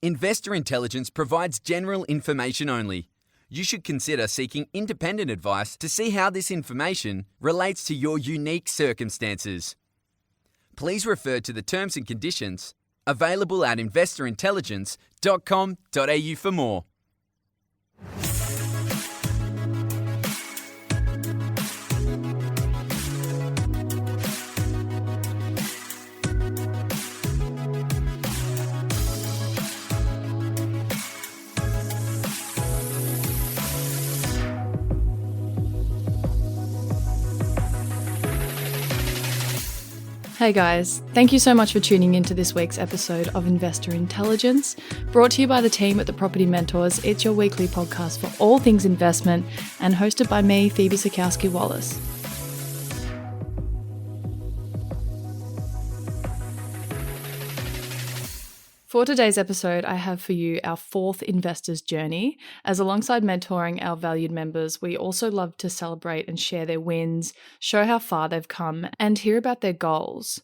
Investor Intelligence provides general information only. You should consider seeking independent advice to see how this information relates to your unique circumstances. Please refer to the terms and conditions available at investorintelligence.com.au for more. Hey guys, thank you so much for tuning into this week's episode of Investor Intelligence. Brought to you by the team at the Property Mentors, it's your weekly podcast for all things investment and hosted by me, Phoebe Sikowski-Wallace. For today's episode, I have for you our fourth investor's journey, as alongside mentoring our valued members, we also love to celebrate and share their wins, show how far they've come, and hear about their goals.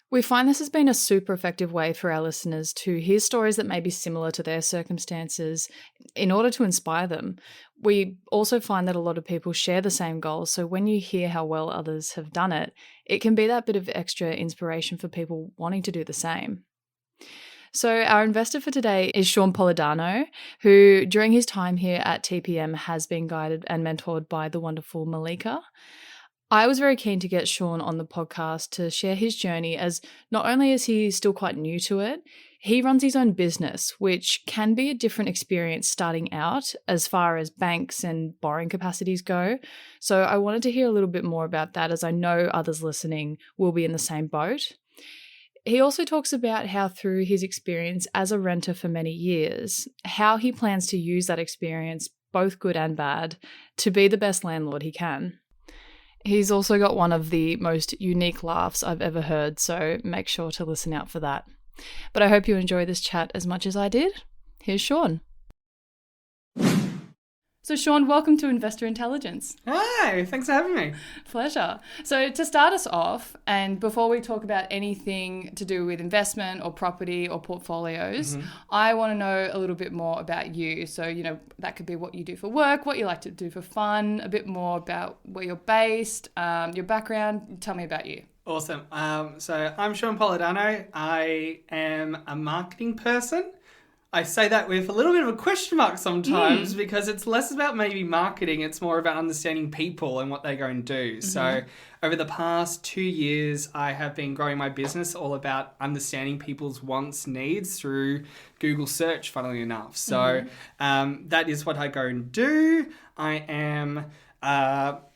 We find this has been a super effective way for our listeners to hear stories that may be similar to their circumstances in order to inspire them. We also find that a lot of people share the same goals, so when you hear how well others have done it, it can be that bit of extra inspiration for people wanting to do the same. So our investor for today is Shaun Polidano, who during his time here at TPM has been guided and mentored by the wonderful Malika. I was very keen to get Shaun on the podcast to share his journey, as not only is he still quite new to it, he runs his own business, which can be a different experience starting out as far as banks and borrowing capacities go. So I wanted to hear a little bit more about that, as I know others listening will be in the same boat. He also talks about how through his experience as a renter for many years, how he plans to use that experience, both good and bad, to be the best landlord he can. He's also got one of the most unique laughs I've ever heard, so make sure to listen out for that. But I hope you enjoy this chat as much as I did. Here's Shaun. So Shaun, welcome to Investor Intelligence. Hi, thanks for having me. Pleasure. So to start us off, and before we talk about anything to do with investment or property or portfolios, I want to know a little bit more about you. So, that could be what you do for work, what you like to do for fun, a bit more about where you're based, your background. Tell me about you. Awesome. So I'm Shaun Polidano. I am a marketing person. I say that with a little bit of a question mark sometimes because it's less about maybe marketing. It's more about understanding people and what they go and do. So over the past 2 years, I have been growing my business all about understanding people's wants, needs through Google search, funnily enough. So that is what I go and do. I am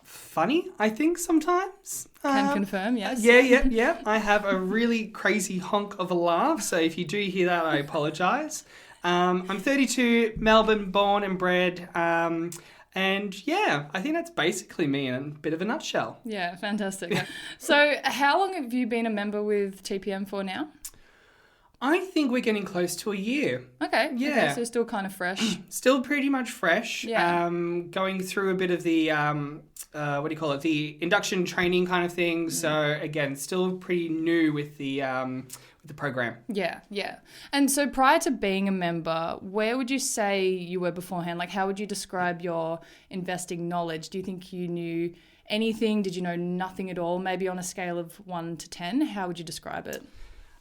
funny, I think, sometimes. Can confirm, yes. Yeah. I have a really crazy honk of a laugh. So if you do hear that, I apologise. I'm 32, Melbourne, born and bred. And yeah, I think that's basically me in a bit of a nutshell. Yeah, fantastic. So how long have you been a member with TPM for now? I think we're getting close to a year. Okay. Yeah. Okay, so still kind of fresh. Still pretty much fresh. Yeah. Going through a bit of the, the induction training kind of thing. So again, still pretty new with the program. Yeah. And so prior to being a member, where would you say you were beforehand? Like, how would you describe your investing knowledge? Do you think you knew anything? Did you know nothing at all? Maybe on a scale of 1 to 10, how would you describe it?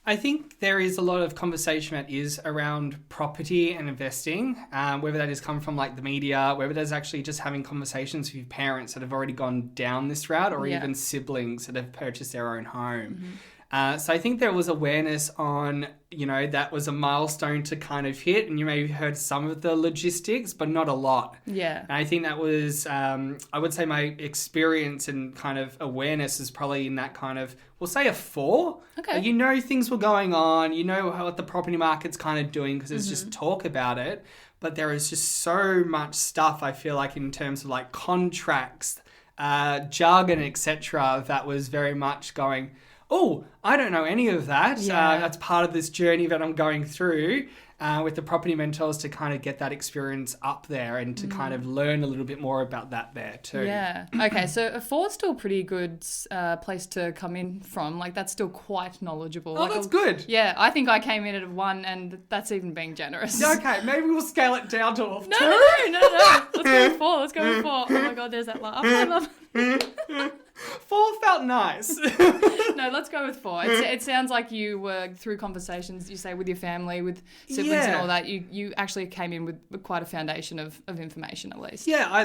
I think there is a lot of conversation that is around property and investing, whether that has come from like the media, whether there's actually just having conversations with your parents that have already gone down this route, or even siblings that have purchased their own home. So I think there was awareness on, that was a milestone to kind of hit, and you may have heard some of the logistics, but not a lot. Yeah. And I think that was, I would say my experience and kind of awareness is probably in that kind of, we'll say a 4. Okay. Things were going on, what the property market's kind of doing because there's just talk about it. But there is just so much stuff, I feel like, in terms of like contracts, jargon, etc., that was very much going, oh, I don't know any of that. Yeah. That's part of this journey that I'm going through. with the property mentors to kind of get that experience up there and to kind of learn a little bit more about that there too. Yeah. Okay. So a 4's still a pretty good place to come in from. Like, that's still quite knowledgeable. Oh, like, that's good. Yeah. I think I came in at a 1, and that's even being generous. Okay, maybe we'll scale it down to a 2. No. Let's go with 4. Let's go with 4. Oh my God, there's that laugh. I love 4 felt nice. No, let's go with 4. It sounds like you were, through conversations, you say, with your family, with siblings and all that, you actually came in with quite a foundation of information, at least. Yeah, I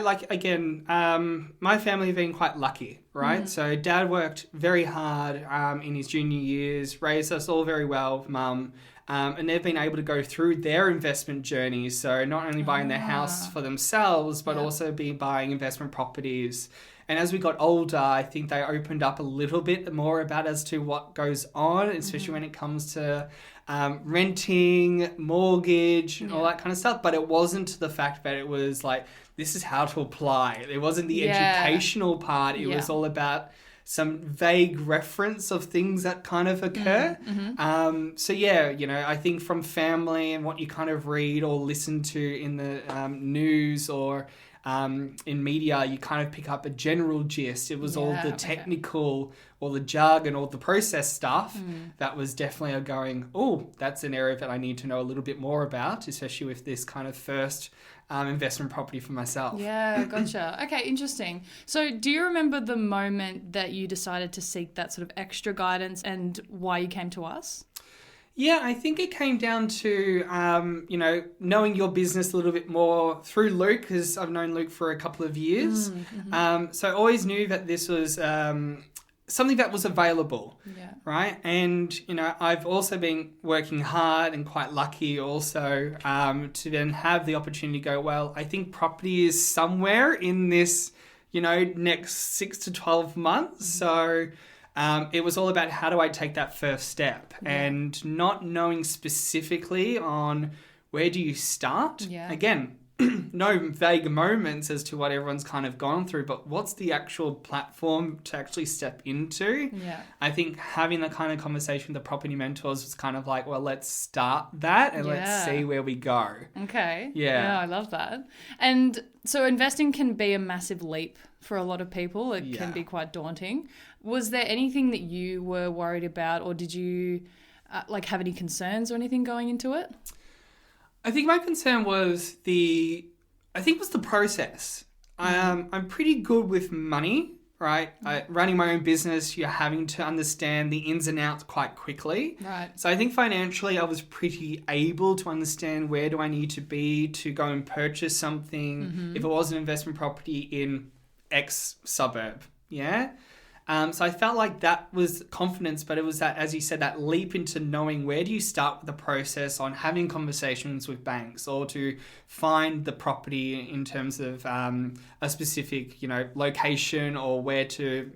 my family have been quite lucky, right? So Dad worked very hard in his junior years, raised us all very well, Mum. And they've been able to go through their investment journeys. So not only buying their house for themselves, but also buying investment properties. And as we got older, I think they opened up a little bit more about as to what goes on, especially when it comes to renting, mortgage, and all that kind of stuff. But it wasn't the fact that it was like, this is how to apply. It wasn't the educational part. It was all about some vague reference of things that kind of occur. So yeah, I think from family and what you kind of read or listen to in the news or in media, you kind of pick up a general gist. It was all the technical or the jargon or the process stuff that was definitely going, oh, that's an area that I need to know a little bit more about, especially with this kind of first investment property for myself. Yeah, gotcha. Okay, interesting. So do you remember the moment that you decided to seek that sort of extra guidance and why you came to us? Yeah, I think it came down to, knowing your business a little bit more through Luke, because I've known Luke for a couple of years. So I always knew that this was something that was available, right? And, I've also been working hard and quite lucky also to then have the opportunity to go, well, I think property is somewhere in this, next 6 to 12 months. So it was all about how do I take that first step and not knowing specifically on where do you start. Again, no vague moments as to what everyone's kind of gone through, but what's the actual platform to actually step into? I think having that kind of conversation with the property mentors was kind of like, well, let's start that and let's see where we go. Okay. Yeah, I love that. And so investing can be a massive leap for a lot of people. It can be quite daunting. Was there anything that you were worried about, or did you have any concerns or anything going into it? I think my concern was the process. I'm pretty good with money, right? Running my own business, you're having to understand the ins and outs quite quickly. Right. So I think financially I was pretty able to understand where do I need to be to go and purchase something if it was an investment property in X suburb. Yeah. So I felt like that was confidence, but it was that, as you said, that leap into knowing where do you start with the process on having conversations with banks or to find the property in terms of a specific, location or where to,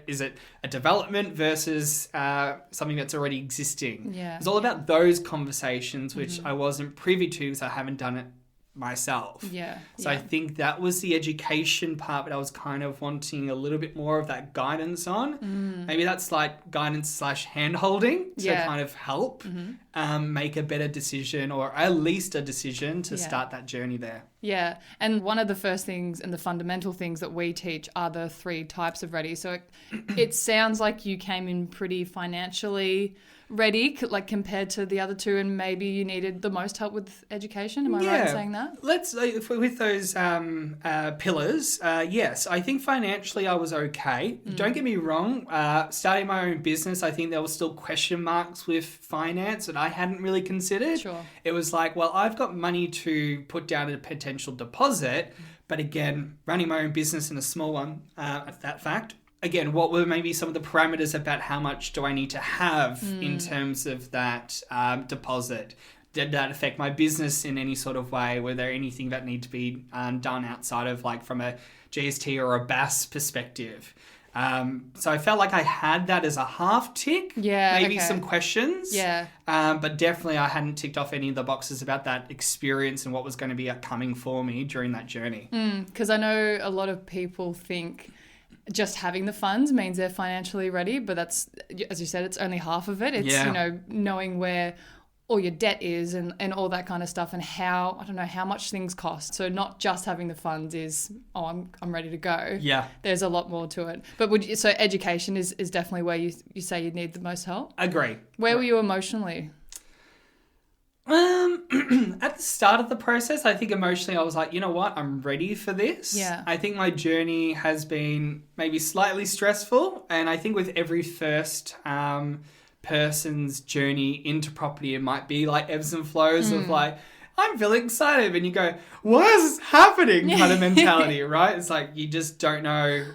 is it a development versus something that's already existing? Yeah. It's all about those conversations, which I wasn't privy to because I haven't done it myself. So I think that was the education part, but I was kind of wanting a little bit more of that guidance on. Maybe that's like guidance / hand holding to kind of help make a better decision, or at least a decision to start that journey there. Yeah. And one of the first things and the fundamental things that we teach are the 3 types of ready. So it sounds like you came in pretty financially ready, like compared to the other 2, and maybe you needed the most help with education. Am I right in saying that? With those pillars, yes, I think financially I was okay. Don't get me wrong. Starting my own business, I think there were still question marks with finance that I hadn't really considered. Sure. It was like, well, I've got money to put down a potential deposit, but again, running my own business in a small one, at that fact. Again, what were maybe some of the parameters about how much do I need to have in terms of that deposit? Did that affect my business in any sort of way? Were there anything that need to be done outside of from a GST or a BAS perspective? So I felt like I had that as a half tick. Yeah, maybe some questions. Yeah. But definitely I hadn't ticked off any of the boxes about that experience and what was going to be coming for me during that journey. Because I know a lot of people think just having the funds means they're financially ready, but that's, as you said, it's only half of it. It's, knowing where all your debt is and all that kind of stuff, and how, I don't know, how much things cost. So not just having the funds is, oh, I'm ready to go. Yeah. There's a lot more to it. But so education is definitely where you say you need the most help? Agree. Where were you emotionally? At the start of the process, I think emotionally I was like, you know what, I'm ready for this. Yeah. I think my journey has been maybe slightly stressful, and I think with every first person's journey into property, it might be like ebbs and flows of like, I'm feeling excited, and you go, why is this happening kind of mentality, right? It's like you just don't know.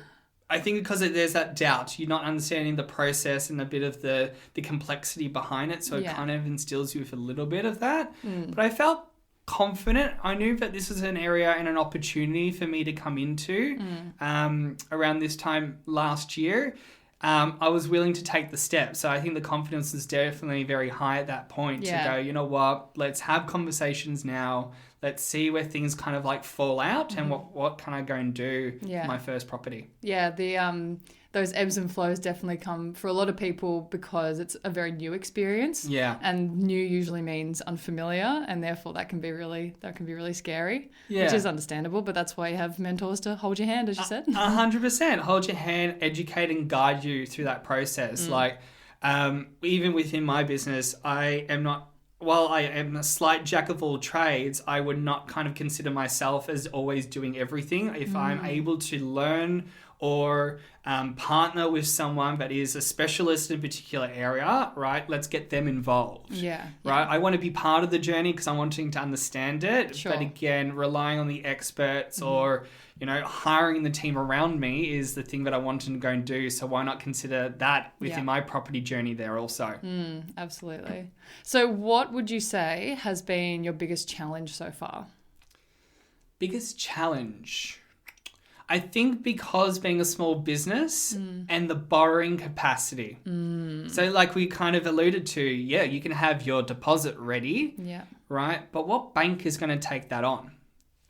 I think because there's that doubt, you're not understanding the process and a bit of the complexity behind it, so it kind of instills you with a little bit of that. But I felt confident. I knew that this was an area and an opportunity for me to come into around this time last year. I was willing to take the step. So I think the confidence is definitely very high at that point to go, you know what, let's have conversations now. Let's see where things kind of like fall out and what can I go and do for my first property. Yeah, those ebbs and flows definitely come for a lot of people because it's a very new experience. Yeah. And new usually means unfamiliar, and therefore that can be really scary. Yeah. Which is understandable, but that's why you have mentors to hold your hand, as you said. 100%. Hold your hand, educate and guide you through that process. Like even within my business, while I am a slight jack of all trades, I would not kind of consider myself as always doing everything. If I'm able to learn or partner with someone that is a specialist in a particular area, right, let's get them involved. Yeah. Right? I want to be part of the journey because I'm wanting to understand it. Sure. But again, relying on the experts or, hiring the team around me is the thing that I wanted to go and do. So why not consider that within my property journey there also? Absolutely. So what would you say has been your biggest challenge so far? Biggest challenge? I think because being a small business and the borrowing capacity. So like we kind of alluded to, you can have your deposit ready, right? But what bank is going to take that on?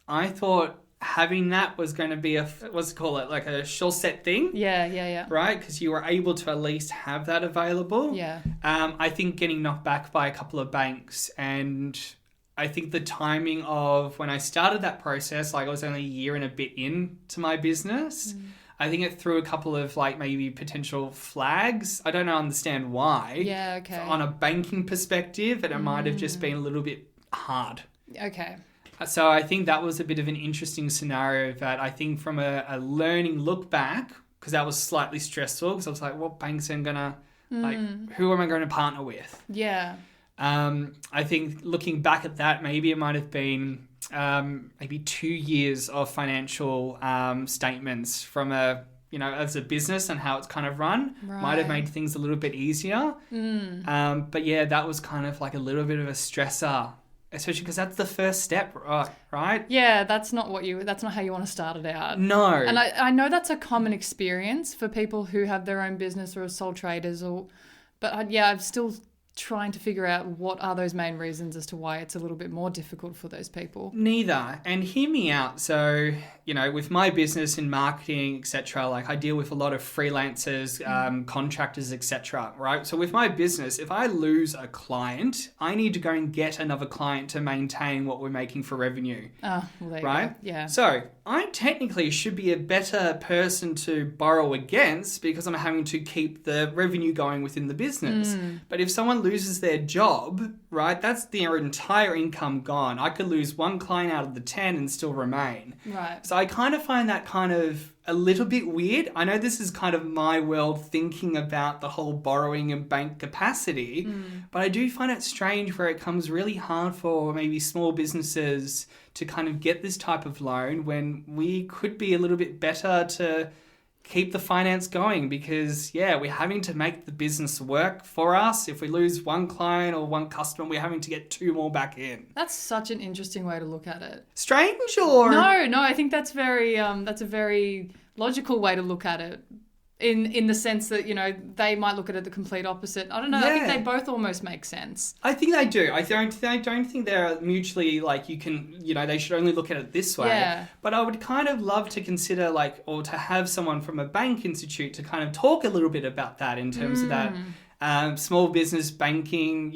I thought having that was going to be like a sure set thing. Yeah. Right? Because you were able to at least have that available. Yeah. I think getting knocked back by a couple of banks, and I think the timing of when I started that process, like I was only a year and a bit into my business. I think it threw a couple of like maybe potential flags. I don't understand why. Yeah, okay. On a banking perspective, and it might have just been a little bit hard. Okay. So I think that was a bit of an interesting scenario that I think from a learning look back, because that was slightly stressful because I was like, what banks am going to, who am I going to partner with? Yeah. I think looking back at that, maybe it might have been maybe 2 years of financial statements from as a business and how it's kind of run. Right. Might have made things a little bit easier. But yeah, that was kind of like a little bit of a stressor, especially because that's the first step, right? Yeah, that's not how you want to start it out. No. And I know that's a common experience for people who have their own business or are sole traders, but I'm still trying to figure out what are those main reasons as to why it's a little bit more difficult for those people. Neither. And hear me out. So, with my business in marketing, etc., like I deal with a lot of freelancers, contractors, etc., right? So with my business, if I lose a client, I need to go and get another client to maintain what we're making for revenue. Oh, well, there you go. Yeah. So I technically should be a better person to borrow against because I'm having to keep the revenue going within the business. But if someone loses their job, right, that's their entire income gone. I could lose one client out of the 10 and still remain. Right. So I kind of find that kind of a little bit weird. I know this is kind of my world thinking about the whole borrowing and bank capacity, but I do find it strange where it comes really hard for maybe small businesses to kind of get this type of loan when we could be a little bit better to keep the finance going because, we're having to make the business work for us. If we lose one client or one customer, we're having to get 2 more back in. That's such an interesting way to look at it. Strange or? No, I think that's that's a very logical way to look at it. In the sense that, they might look at it the complete opposite. I don't know. Yeah. I think they both almost make sense. I think they do. I don't think they're mutually like you can, they should only look at it this way. Yeah. But I would kind of love to consider or to have someone from a bank institute to kind of talk a little bit about that in terms of that small business banking,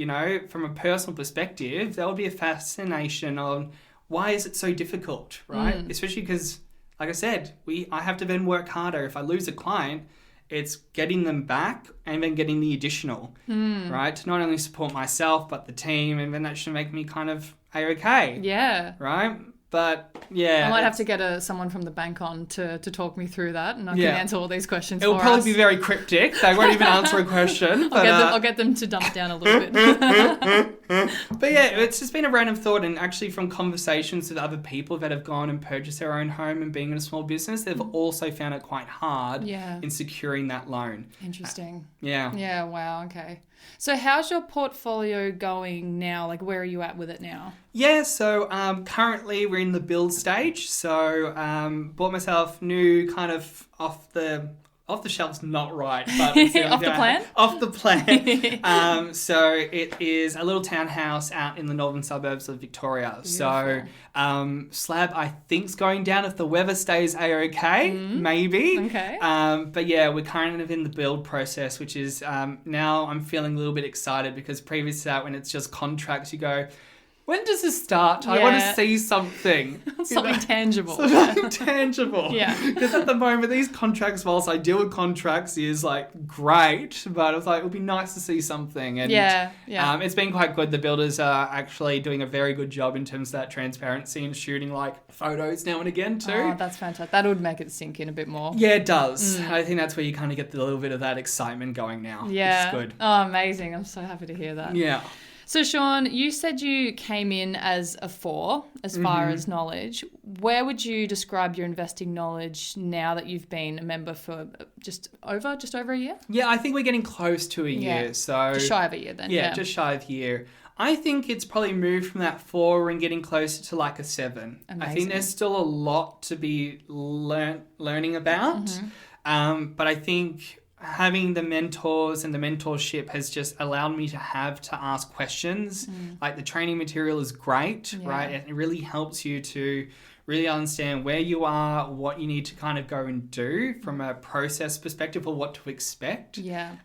from a personal perspective, there would be a fascination on why is it so difficult, right? Especially because, like I said, I have to then work harder. If I lose a client, it's getting them back and then getting the additional, right? To not only support myself, but the team, and then that should make me kind of A-okay. Yeah. Right? But, yeah. I might have to get someone from the bank on to talk me through that, and I can answer all these questions It'll probably be very cryptic. They won't even answer a question. But, I'll get them to dumb it down a little bit. But yeah, it's just been a random thought, and actually from conversations with other people that have gone and purchased their own home and being in a small business, they've also found it quite hard in securing that loan. Interesting. Yeah. Yeah, wow, okay. So how's your portfolio going now? Like, where are you at with it now? Yeah, so currently we're in the build stage. So bought myself new kind of off the shelf's not right, but it's off the plan? Off the plan. So it is a little townhouse out in the northern suburbs of Victoria. Beautiful. So slab I think's going down if the weather stays A-okay, maybe. Okay. But yeah, we're kind of in the build process, which is now I'm feeling a little bit excited because previous to that, when it's just contracts, you go, when does this start? I want to see something. Something tangible. Something tangible. Yeah. Because at the moment, these contracts, whilst I deal with contracts, is like great, but it's like, it would be nice to see something. And it's been quite good. The builders are actually doing a very good job in terms of that transparency and shooting like photos now and again too. Oh, that's fantastic. That would make it sink in a bit more. Yeah, it does. I think that's where you kind of get a little bit of that excitement going now. Yeah. Which is good. Oh, amazing. I'm so happy to hear that. Yeah. So, Shaun, you said you came in as a 4 as far as knowledge. Where would you describe your investing knowledge now that you've been a member for just over a year? Yeah, I think we're getting close to a year. So just shy of a year then. Yeah, just shy of a year. I think it's probably moved from that 4 and getting closer to like a 7. Amazing. I think there's still a lot to be learning about. But I think having the mentors and the mentorship has just allowed me to ask questions. Like the training material is great, right? It really helps you to really understand where you are, what you need to kind of go and do from a process perspective or what to expect. Yeah.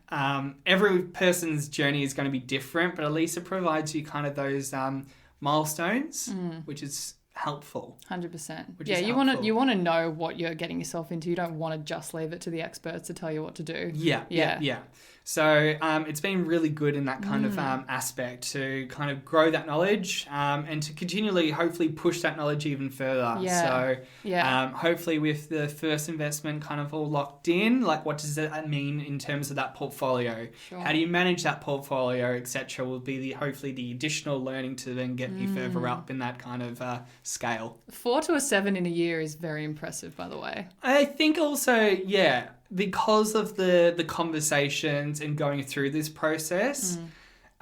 Every person's journey is going to be different, but at least it provides you kind of those milestones, which is helpful. 100%. Yeah, you want to know what you're getting yourself into. You don't want to just leave it to the experts to tell you what to do. Yeah. So it's been really good in that kind of aspect to kind of grow that knowledge and to continually hopefully push that knowledge even further. So hopefully with the first investment kind of all locked in, like what does that mean in terms of that portfolio? Sure. How do you manage that portfolio, etc. will be hopefully the additional learning to then get me further up in that kind of scale. 4 to a 7 in a year is very impressive, by the way. I think also, because of the conversations and going through this process,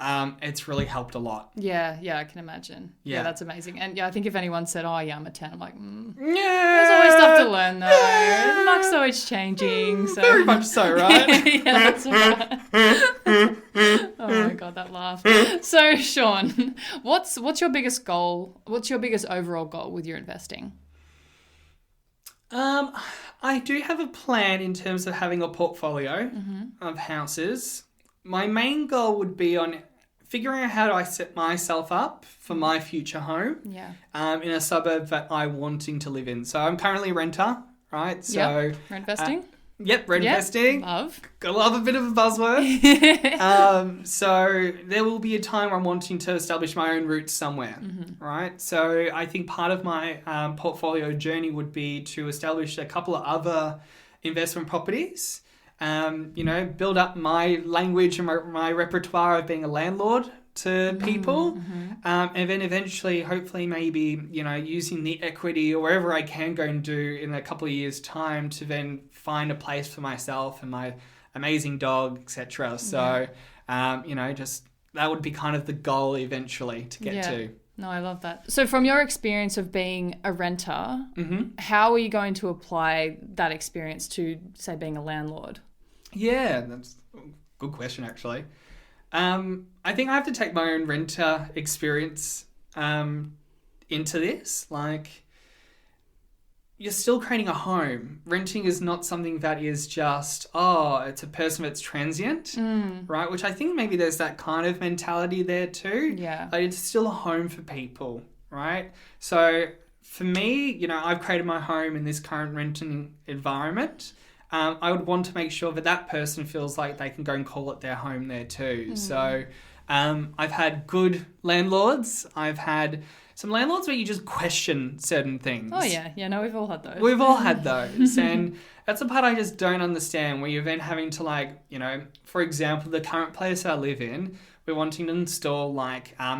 it's really helped a lot. Yeah, I can imagine. Yeah, that's amazing. And I think if anyone said, oh, yeah, I'm a 10, I'm like, there's always stuff to learn, though. The market's always changing. So. Very much so, right? Yeah, that's right. Oh, my God, that laugh. So, Shaun, what's your biggest goal? What's your biggest overall goal with your investing? I do have a plan in terms of having a portfolio of houses. My main goal would be on figuring out how do I set myself up for my future home in a suburb that I'm wanting to live in. So I'm currently a renter, right? So rent investing? Rent investing. Love. Gotta love a bit of a buzzword. So there will be a time where I'm wanting to establish my own roots somewhere, right? So I think part of my portfolio journey would be to establish a couple of other investment properties, build up my language and my repertoire of being a landlord to people, and then eventually, hopefully, maybe, using the equity or wherever I can go and do in a couple of years' time to then find a place for myself and my amazing dog, etc. So, just that would be kind of the goal eventually to get to. No, I love that. So from your experience of being a renter, how are you going to apply that experience to, say, being a landlord? Yeah, that's a good question, actually. I think I have to take my own renter experience into this. Like, you're still creating a home. Renting is not something that is just, it's a person that's transient, right? Which I think maybe there's that kind of mentality there too. Yeah. Like it's still a home for people, right? So for me, I've created my home in this current renting environment. I would want to make sure that person feels like they can go and call it their home there too. So I've had good landlords. I've had some landlords where you just question certain things. Oh, yeah. Yeah, no, we've all had those. We've all had those. And that's the part I just don't understand, where you're then having to for example, the current place I live in, we're wanting to install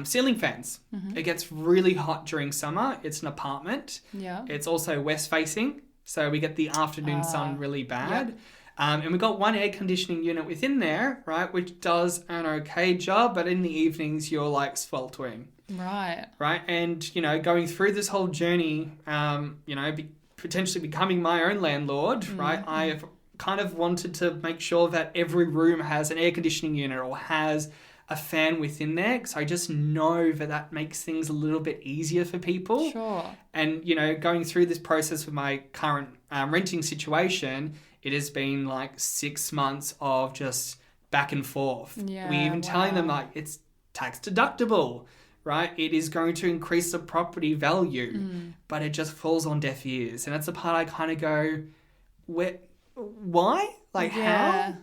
ceiling fans. It gets really hot during summer. It's an apartment. Yeah. It's also west facing, so we get the afternoon sun really bad. Yep. And we've got one air conditioning unit within there, right, which does an okay job, but in the evenings you're sweltering. Right. Right. And, going through this whole journey, potentially becoming my own landlord, right, I have kind of wanted to make sure that every room has an air conditioning unit or has a fan within there, because I just know that makes things a little bit easier for people. Sure. And, going through this process with my current renting situation, it has been 6 months of just back and forth. Yeah, We even telling them it's tax deductible, right? It is going to increase the property value, but it just falls on deaf ears. And that's the part I kind of go, why? How?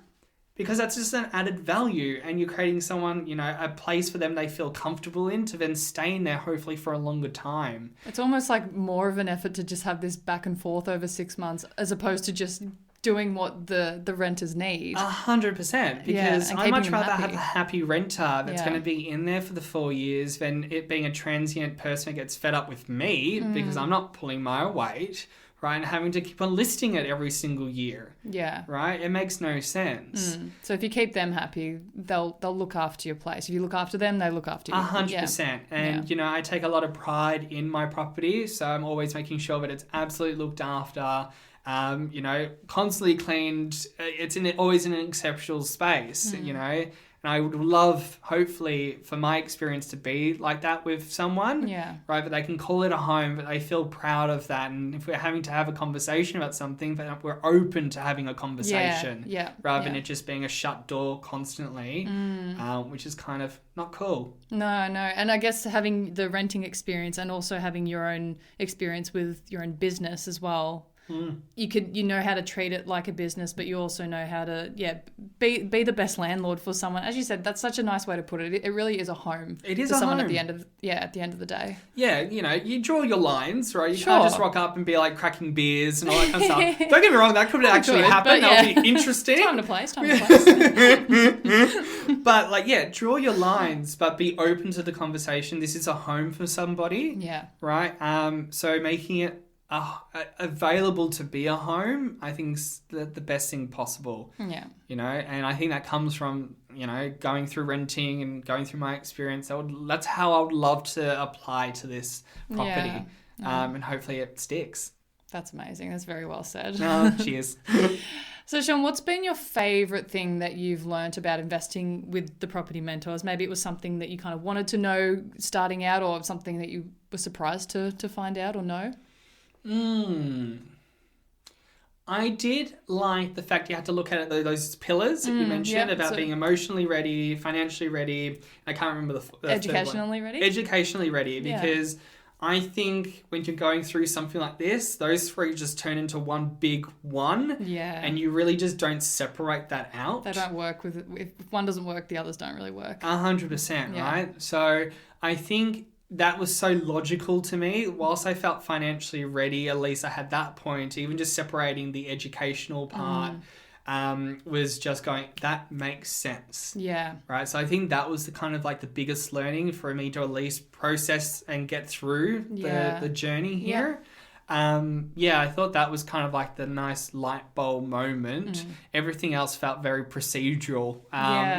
Because that's just an added value, and you're creating someone, a place for them they feel comfortable in to then stay in there hopefully for a longer time. It's almost more of an effort to just have this back and forth over 6 months as opposed to just doing what the renters need. 100%, because I'd much rather have a happy renter that's going to be in there for the 4 years than it being a transient person who gets fed up with me because I'm not pulling my weight, right, and having to keep on listing it every single year. Yeah. Right? It makes no sense. So if you keep them happy, they'll look after your place. If you look after them, they look after you. 100%. And, I take a lot of pride in my property, so I'm always making sure that it's absolutely looked after, constantly cleaned. It's always in an exceptional space, and I would love, hopefully, for my experience to be like that with someone, right? But they can call it a home, but they feel proud of that. And if we're having to have a conversation about something, that we're open to having a conversation, rather than it just being a shut door constantly, which is kind of not cool. No. And I guess having the renting experience and also having your own experience with your own business as well, you know how to treat it like a business, but you also know how to be the best landlord for someone. As you said, that's such a nice way to put it. It really is a home. It is for a someone home. at the end of the day. Yeah, you draw your lines, right? You can't just rock up and be cracking beers and all that kind of stuff. Don't get me wrong, that could actually happen. That would be interesting. Time to place. But draw your lines, but be open to the conversation. This is a home for somebody. Yeah. Right? So making it available to be a home, I think is the best thing possible. Yeah. And I think that comes from, going through renting and going through my experience. That's how I would love to apply to this property. And hopefully it sticks. That's amazing. That's very well said. Oh, cheers. So, Shaun, what's been your favourite thing that you've learnt about investing with the Property Mentors? Maybe it was something that you kind of wanted to know starting out, or something that you were surprised to find out or know? I did like the fact you had to look at those pillars that you mentioned about being emotionally ready, financially ready. I can't remember the educationally ready? Educationally ready, because I think when you're going through something like this, those three just turn into one big one. Yeah. And you really just don't separate that out. They don't work if one doesn't work, the others don't really work. 100%, right? So I think that was so logical to me. Whilst I felt financially ready, at least I had that point, even just separating the educational part was just going, that makes sense. Yeah. Right. So I think that was the kind of the biggest learning for me to at least process and get through the journey here. I thought that was kind of the nice light bulb moment. Everything else felt very procedural.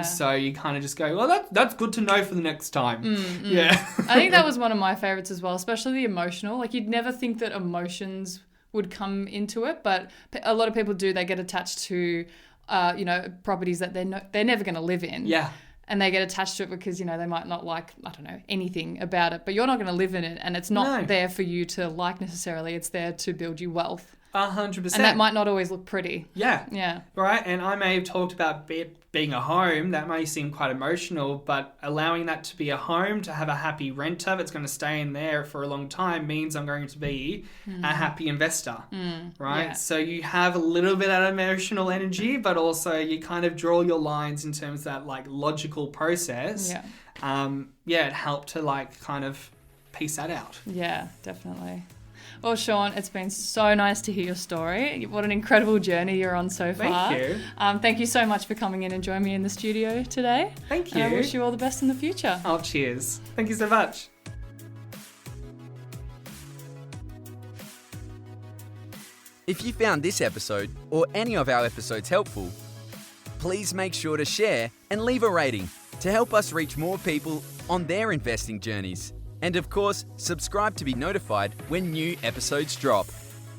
So you kind of just go, well, that's good to know for the next time. Yeah. I think that was one of my favorites as well, especially the emotional. You'd never think that emotions would come into it, but a lot of people do. They get attached to, properties that they're never going to live in. Yeah. and they get attached to it because, they might not like, I don't know, anything about it, but you're not going to live in it, and it's not there for you to like necessarily. It's there to build you wealth. 100%. And that might not always look pretty. Yeah. Yeah. Right. And I may have talked about being a home. That may seem quite emotional, but allowing that to be a home, to have a happy renter that's going to stay in there for a long time means I'm going to be a happy investor. Right. Yeah. So you have a little bit of emotional energy, but also you kind of draw your lines in terms of that like logical process. Yeah. It helped to like kind of piece that out. Yeah, definitely. Well, Shaun, it's been so nice to hear your story. What an incredible journey you're on so far. Thank you. Thank you so much for coming in and joining me in the studio today. Thank you. And I wish you all the best in the future. Oh, cheers. Thank you so much. If you found this episode or any of our episodes helpful, please make sure to share and leave a rating to help us reach more people on their investing journeys. And of course, subscribe to be notified when new episodes drop.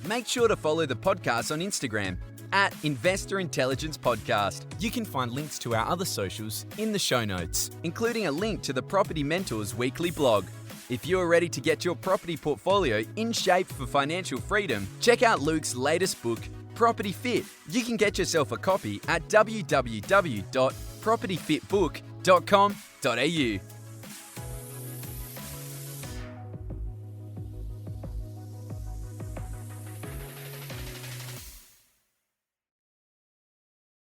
Make sure to follow the podcast on Instagram at Investor Intelligence Podcast. You can find links to our other socials in the show notes, including a link to the Property Mentors weekly blog. If you're ready to get your property portfolio in shape for financial freedom, check out Luke's latest book, Property Fit. You can get yourself a copy at www.propertyfitbook.com.au.